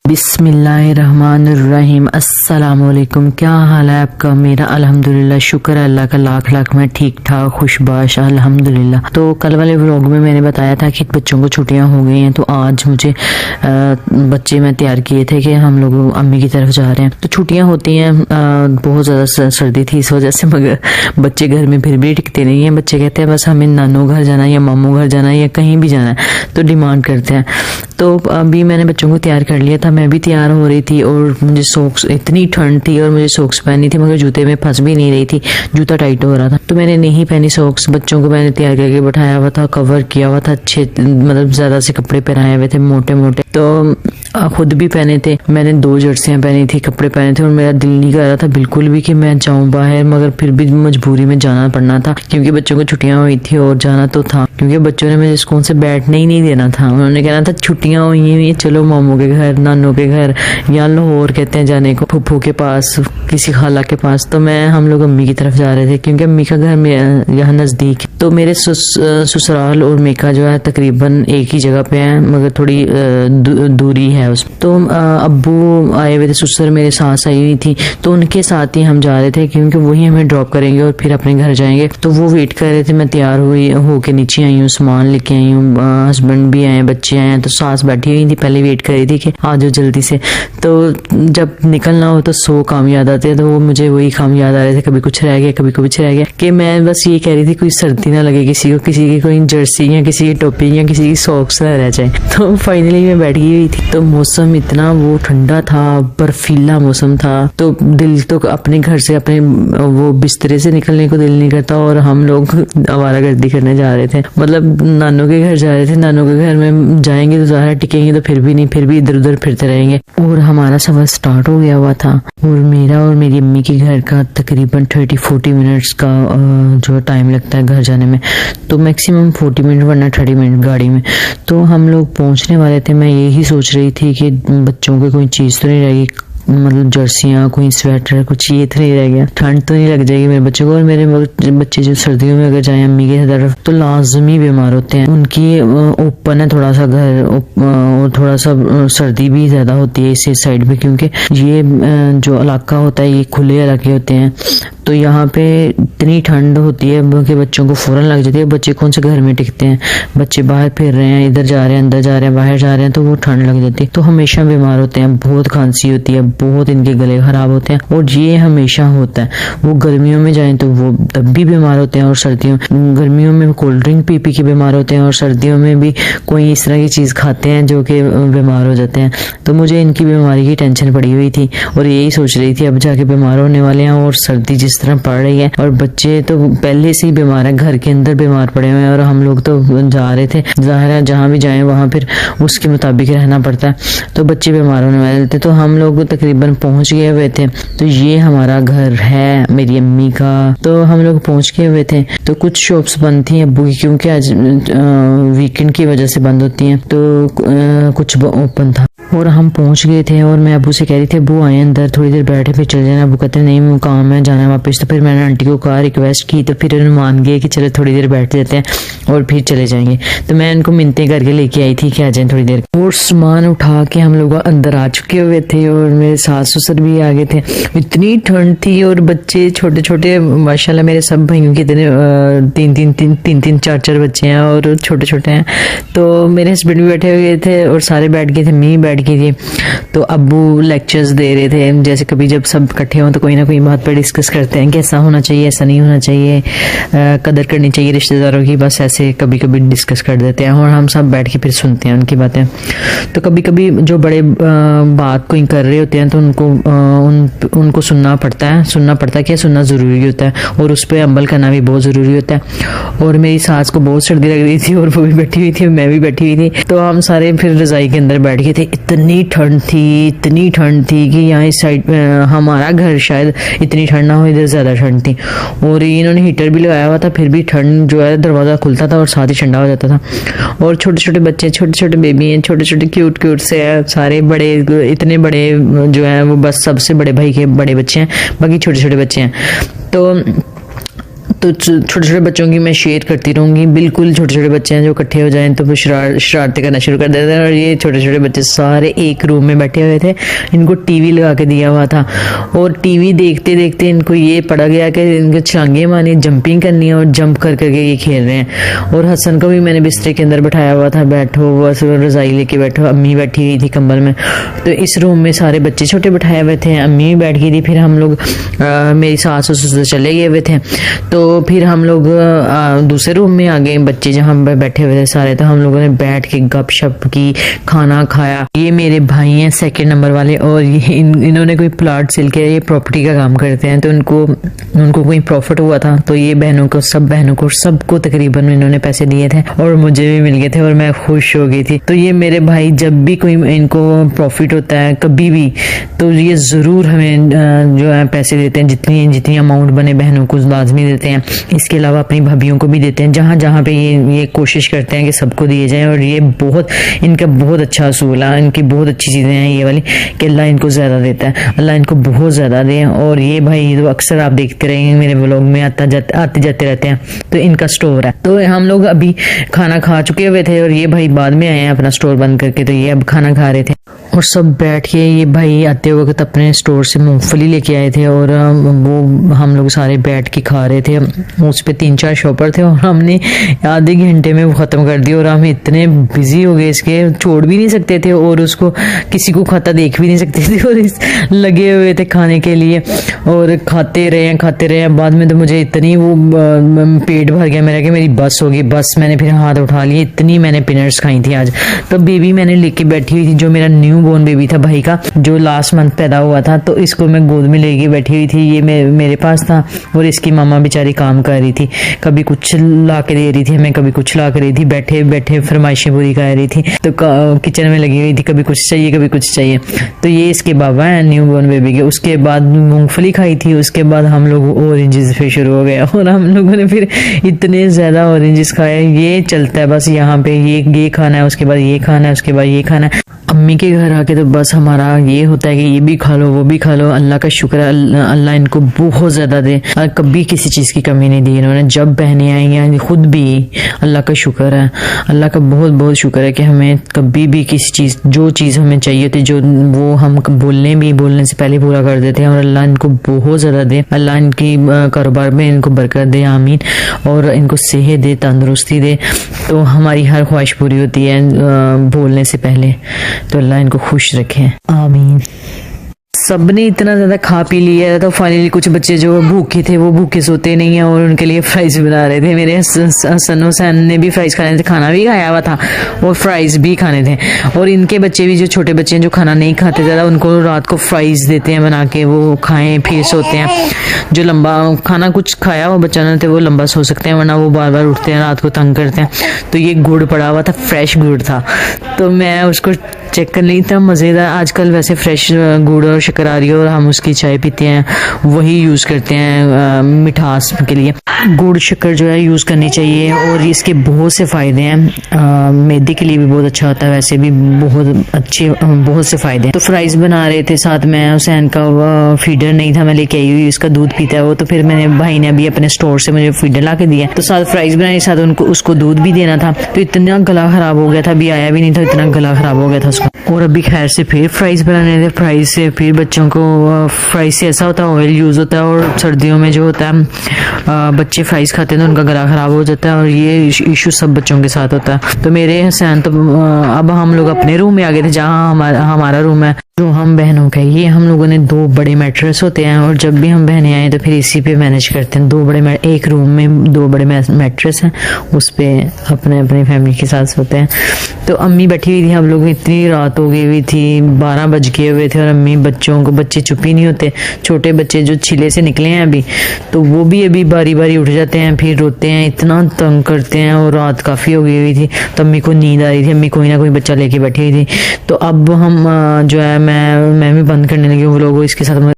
बिस्मिल्लाहिर्रहमानिर्रहीम। अस्सलामुअलैकुम। क्या हाल है आपका? मेरा अल्हम्दुलिल्लाह, शुक्र है अल्लाह का, लाख लाख मैं ठीक ठाक खुशबाश अल्हम्दुलिल्लाह। तो कल वाले व्लॉग में मैंने बताया था कि बच्चों को छुट्टियां हो गई हैं, तो आज मुझे बच्चे मैं तैयार किए थे कि हम लोग अम्मी की तरफ जा रहे हैं। तो छुट्टियां होती हैं, बहुत ज़्यादा सर्दी थी इस वजह से, मगर बच्चे घर में फिर भी टिकते नहीं हैं। बच्चे कहते हैं बस हमें नानू घर जाना है या मामू घर जाना है या कहीं भी जाना है, तो डिमांड करते हैं। तो अभी मैंने बच्चों को तैयार कर लिया था, मैं भी तैयार हो रही थी और मुझे सॉक्स, इतनी ठंड थी और मुझे सॉक्स पहनी थी मगर जूते में फंस भी नहीं रही थी, जूता टाइट हो रहा था, तो मैंने नहीं पहनी सॉक्स। बच्चों को मैंने तैयार करके बैठाया हुआ था, कवर किया हुआ था, अच्छे मतलब ज्यादा से कपड़े पहनाए हुए थे, मोटे मोटे। तो खुद भी पहने थे, मैंने 2 जर्सियां पहनी थी, कपड़े पहने थे और मेरा दिल नहीं कर रहा था बिल्कुल भी कि मैं जाऊं बाहर, मगर फिर भी मजबूरी में जाना पड़ना था क्योंकि बच्चों को छुट्टियां हुई थी और जाना तो था, क्योंकि बच्चों ने मुझे स्कूल से बैठने ही नहीं देना था। उन्होंने कहना था छुट्टियां हुई हैं, चलो मामू के घर, नानू के घर, या लाहौर कहते हैं जाने को, फूफू के पास, किसी खाला के पास। तो हम लोग अम्मी की तरफ जा रहे थे क्योंकि अम्मी का घर यहाँ नजदीक। तो मेरे ससुराल और मेका जो है तकरीबन एक ही जगह पे है, मगर थोड़ी दूरी है उस। तो अब्बू आए हुए थे, ससुर मेरे सास आई हुई थी, तो उनके साथ ही हम जा रहे थे क्योंकि वही हमें ड्रॉप करेंगे और फिर अपने घर जाएंगे। तो वो वेट कर रहे थे, मैं तैयार हुई होके नीचे आई हूँ, सामान लेके आई हूँ, हस्बैंड भी आए, बच्चे आए हैं, तो सास बैठी हुई थी, पहले वेट कर रही थी कि आ जाओ जल्दी से। तो जब निकलना हो तो 100 काम याद आते हैं, तो वो मुझे वही काम याद आ रहे थे, कभी कुछ रह गया, कभी कुछ रह गया, कि मैं बस ये कह रही थी कोई सर्दी ना लगे किसी को, किसी की कोई जर्सी या किसी की टोपी या किसी की सॉक्स ना रह जाए। तो फाइनली मैं बैठ गई हुई थी। तो मौसम इतना वो ठंडा था, बर्फीला मौसम था, तो दिल तो अपने घर से, अपने वो बिस्तरे से निकलने को दिल नहीं करता। और हम लोग आवारागर्दी करने जा रहे थे, मतलब नानू के घर जा रहे थे। नानू के घर में जाएंगे तो ज़्यादा टिकेंगे तो फिर भी नहीं, फिर भी इधर उधर फिरते रहेंगे। और हमारा सफर स्टार्ट हो गया हुआ था और मेरा और मेरी अम्मी के घर का तकरीबन 30-40 मिनट्स का जो टाइम लगता है घर जाने में, तो मैक्सिमम 40 मिनट वरना 30 मिनट गाड़ी में। तो हम लोग पहुंचने वाले थे। मैं यही सोच रही थी कि बच्चों की कोई चीज़ तो नहीं रहेगी, मतलब जर्सियाँ, कोई स्वेटर, कुछ ये तो नहीं रह गया, ठंड तो नहीं लग जाएगी मेरे बच्चों को। और मेरे बच्चे जो सर्दियों में अगर जाए अम्मी की तरफ तो लाजमी बीमार होते हैं। उनकी ओपन है थोड़ा सा घर और थोड़ा सा सर्दी भी ज्यादा होती है इस साइड पे, क्योंकि ये जो इलाका होता है ये खुले इलाके होते हैं। तो यहाँ पे इतनी ठंड होती है कि बच्चों को फौरन लग जाती है। बच्चे कौन से घर में टिकते हैं, बच्चे बाहर फिर रहे हैं, इधर जा रहे हैं, अंदर जा रहे हैं, बाहर जा रहे हैं, तो वो ठंड लग जाती है, तो हमेशा बीमार होते हैं। बहुत खांसी होती है, बहुत इनके गले खराब होते हैं और ये हमेशा होता है। वो गर्मियों में जाएं तो वो तब भी बीमार होते हैं, और गर्मियों में कोल्ड ड्रिंक पी के बीमार होते हैं, और सर्दियों में भी कोई इस तरह की चीज खाते हैं जो कि बीमार हो जाते हैं। तो मुझे इनकी बीमारी की टेंशन पड़ी हुई थी और यही सोच रही थी अब जाके बीमार होने वाले हैं। और सर्दी जिस तरह पड़ रही है और बच्चे तो पहले से ही बीमार है, घर के अंदर बीमार पड़े हुए हैं, और हम लोग तो जा रहे थे, जाहिर है जहाँ भी जाएं वहां फिर उसके मुताबिक रहना पड़ता है। तो बच्चे बीमार होने वाले थे, तो हम लोग तकरीबन पहुंच गए हुए थे। तो ये हमारा घर है मेरी अम्मी का। तो हम लोग पहुंच गए हुए थे। तो कुछ शॉप्स बंद थी अब्बू की, क्योंकि आज वीकेंड की वजह से बंद होती हैं, तो कुछ ओपन था। और हम पहुंच गए थे और मैं अबू से कह रही थी अबू आए अंदर, थोड़ी देर बैठे फिर चले जाना। अबू कहते नहीं काम है, जाना है वापस। तो फिर मैंने आंटी को कहा, रिक्वेस्ट की, तो फिर उन्होंने मान गए कि चलो थोड़ी देर बैठ जाते हैं और फिर चले जाएंगे। तो मैं उनको मिन्नतें करके लेके आई थी कि आ जाए थोड़ी देर। और सामान उठा के हम लोग अंदर आ चुके हुए थे और मेरे सास ससुर भी आ गए थे। इतनी ठंड थी और बच्चे छोटे छोटे, माशाल्लाह मेरे सब भाइयों के इतने 3-3 4-4 बच्चे हैं और छोटे छोटे हैं। तो मेरे हस्बैंड भी बैठे हुए थे और सारे बैठ गए थे, मैं बैठ गई थी। तो अब्बू लेक्चर्स दे रहे थे, जैसे कभी जब सब इकट्ठे हों तो कोई ना कोई बात पर डिस्कस करते हैं कि ऐसा होना चाहिए, ऐसा नहीं होना चाहिए, कदर करनी चाहिए रिश्तेदारों की, बस ऐसे कभी कभी डिस्कस कर देते हैं और हम सब बैठ के फिर सुनते हैं उनकी बातें। तो कभी कभी जो बड़े बात कोई कर रहे होते हैं तो उनको सुनना पड़ता है कि सुनना ज़रूरी होता है और उस पर अमल करना भी बहुत ज़रूरी होता है। और मेरी सास को बहुत सर्दी लग रही थी और वो भी बैठी हुई थी, मैं भी बैठी हुई थी। तो हम सारे फिर रज़ाई के अंदर बैठ गए थे। इतनी ठंड थी कि यहाँ इस साइड हमारा घर शायद इतनी ठंड ना हो, इधर ज़्यादा ठंड थी। और इन्होंने हीटर भी लगाया हुआ था, फिर भी ठंड जो है दरवाज़ा खुलता था और साथ ही ठंडा हो जाता था। और छोटे छोटे बच्चे, छोटे छोटे बेबी हैं, छोटे छोटे क्यूट से है, सारे बड़े, इतने बड़े जो है वो बस सबसे बड़े भाई के बड़े बच्चे हैं, बाकी छोटे छोटे बच्चे हैं। तो तो छोटे छोटे बच्चों की मैं शेयर करती रहूँगी। बिल्कुल छोटे छोटे बच्चे हैं जो इकट्ठे हो जाएं तो वो शरारतें करना शुरू कर देते हैं। और ये छोटे छोटे बच्चे सारे एक रूम में बैठे हुए थे, इनको टीवी लगा के दिया हुआ था और टीवी देखते देखते इनको ये पड़ा गया कि इनको छलांगे मारनी, जंपिंग करनी है और जंप कर करके ये खेल रहे हैं। और हसन को भी मैंने बिस्तर के अंदर बैठाया हुआ था, बैठो बस रजाई लेके बैठो। अम्मी बैठी हुई थी कंबल में। तो इस रूम में सारे बच्चे छोटे बैठाए हुए थे, अम्मी भी बैठ गई थी। फिर हम लोग मेरी सास ससुर चले गए हुए थे, तो फिर हम लोग दूसरे रूम में आ गए, बच्चे जहाँ बैठे हुए थे सारे। तो हम लोगों ने बैठ के गपशप की, खाना खाया। ये मेरे भाई हैं 2nd नंबर वाले और ये इन्होंने कोई प्लॉट सेल किया, ये प्रॉपर्टी का काम करते हैं। तो उनको कोई प्रॉफिट हुआ था तो ये सब बहनों को सबको तकरीबन इन्होंने पैसे दिए थे और मुझे भी मिल गए थे और मैं खुश हो गई थी। तो ये मेरे भाई जब भी कोई इनको प्रॉफिट होता है कभी भी, तो ये जरूर हमें जो है पैसे देते हैं, जितनी अमाउंट बने बहनों को लाजमी देते हैं। इसके अलावा अपनी भाभीयों को भी देते हैं, जहाँ पे ये कोशिश करते हैं कि सबको दिए जाए। और ये इनका बहुत अच्छा असूल है, इनकी बहुत अच्छी चीजें हैं ये वाली कि अल्लाह इनको ज्यादा देता है, अल्लाह इनको बहुत ज्यादा दे। और ये भाई तो अक्सर आप देखते रहेंगे मेरे व्लॉग में आते जाते रहते हैं। तो इनका स्टोर है। तो हम लोग अभी खाना खा चुके हुए थे और ये भाई बाद में आए हैं अपना स्टोर बंद करके। तो ये अब खाना खा रहे थे और सब बैठ के, ये भाई आते वक्त अपने स्टोर से मूंगफली लेके आए थे और वो हम लोग सारे बैठ के खा रहे थे। उस पे 3-4 शॉपर थे और हमने आधे घंटे में वो खत्म कर दिया। और हम इतने बिजी हो गए इसके, छोड़ भी नहीं सकते थे और उसको किसी को खाता देख भी नहीं सकते थे और लगे हुए थे खाने के लिए और खाते रहे। बाद में तो मुझे इतनी वो पेट भर गया मेरा कि मेरी बस होगी, बस मैंने फिर हाथ उठा लिए, इतनी मैंने पीनट्स खाई थी आज। तो बेबी मैंने लेके बैठी हुई थी, जो मेरा न्यू बोर्न बेबी था भाई का, जो लास्ट मंथ पैदा हुआ था। तो इसको मैं गोद में लेके बैठी हुई थी, ये मेरे पास था और इसकी मामा बेचारी काम कर रही थी, कभी कुछ ला के दे रही थी हमें, कभी कुछ ला कर रही थी, बैठे बैठे फरमाइशें पूरी कर रही थी। तो किचन में लगी हुई थी, कभी कुछ चाहिए कभी कुछ चाहिए। तो ये इसके बाबा हैं न्यू बोर्न बेबी के। उसके बाद मूंगफली खाई थी, उसके बाद हम लोग ऑरेंजेस पे शुरू हो गए और हम लोगों ने फिर इतने ज्यादा ऑरेंजेस खाए। ये चलता है बस यहाँ पे, ये खाना है, उसके बाद ये खाना है, उसके बाद ये खाना है। अम्मी के घर आके तो बस हमारा ये होता है कि ये भी खा लो वो भी खा लो। अल्लाह का शुक्र है, अल्लाह इनको बहुत ज्यादा दे, कभी किसी चीज की कमी नहीं दी इन्होंने। जब बहनें आई हैं खुद भी, अल्लाह का शुक्र है, अल्लाह का बहुत बहुत शुक्र है कि हमें कभी भी किसी चीज, जो चीज हमें चाहिए थी, जो वो हम बोलने से पहले पूरा कर देते हैं। और अल्लाह इनको बहुत ज्यादा दे, अल्लाह इनकी कारोबार में इनको बरकत दे, आमीन। और इनको सेहत दे, तंदुरुस्ती दे। तो हमारी हर ख्वाहिश पूरी होती है बोलने से पहले। तो अल्लाह इनको खुश रखे, आमीन। सबने इतना ज्यादा खा पी लिया तो फाइनली कुछ बच्चे जो भूखे थे वो भूखे सोते नहीं है और उनके लिए फ्राइज बना रहे थे। मेरे हसन हुसैन ने भी फ्राइज खाने थे, खाना भी खाया हुआ था और फ्राइज भी खाने थे। और इनके बच्चे भी, जो छोटे बच्चे हैं जो खाना नहीं खाते ज़्यादा, उनको रात को फ्राइज देते हैं बना के, वो खाएं फिर सोते हैं। जो लंबा खाना कुछ खाया हुआ बच्चा ना थे वो लंबा सो सकते हैं, वरना वो बार बार उठते हैं, रात को तंग करते हैं। तो ये गुड़ पड़ा हुआ था, फ्रेश गुड़ था, तो मैं उसको चेक कर ली था, मज़ेदार। आजकल वैसे फ्रेश गुड़ और शक्कर आ रही है और हम उसकी चाय पीते हैं, वही यूज़ करते हैं मिठास के लिए। गुड़ शक्कर जो है यूज़ करनी चाहिए और इसके बहुत से फ़ायदे हैं। मैदे के लिए भी बहुत अच्छा होता है, वैसे भी बहुत से फ़ायदे हैं। तो फ्राइज़ बना रहे थे, साथ में हुसैन का फीडर नहीं था, मैं लेके आई हुई, इसका दूध पीता है वो। तो फिर मैंने भाई ने अभी अपने स्टोर से मुझे फीडर ला के दिया, तो साथ फ्राइज़ बनाई, साथ उसको दूध भी देना था। तो इतना गला ख़राब हो गया था, अभी आया भी नहीं था, इतना गला ख़राब हो गया था उसका। और अभी खैर से फिर फ्राइज़ बनाने थे, फ्राइज़ से फिर बच्चों को, फ्राइज़ से ऐसा होता है ऑयल यूज़ होता है और सर्दियों में जो होता है बच्चे फ्राइज़ खाते हैं तो उनका गला ख़राब हो जाता है और ये इशू सब बच्चों के साथ होता है। तो मेरे हुसैन तो अब हम लोग अपने रूम में आ गए थे, जहाँ हमारा रूम है जो हम बहनों का। ये हम लोगों ने 2 बड़े मैट्रेस होते हैं और जब भी हम बहनें आए तो फिर इसी पे मैनेज करते हैं। 2 बड़े एक रूम में 2 बड़े मैट्रेस हैं, उस पे अपने फैमिली के साथ सोते हैं। तो अम्मी बैठी हुई थी, हम लोग इतनी रात हो गई हुई थी, 12 बज गए हुए थे और अम्मी बच्चे चुप ही नहीं होते। छोटे बच्चे जो छिले से निकले हैं अभी, तो वो भी अभी बारी बारी उठ जाते हैं, फिर रोते हैं, इतना तंग करते हैं। और रात काफ़ी हो गई हुई थी तो अम्मी को नींद आ रही थी, अम्मी कोई ना कोई बच्चा लेके बैठी हुई थी। तो अब हम जो है मैं भी बंद करने लगी हूँ व्लॉग, इसके साथ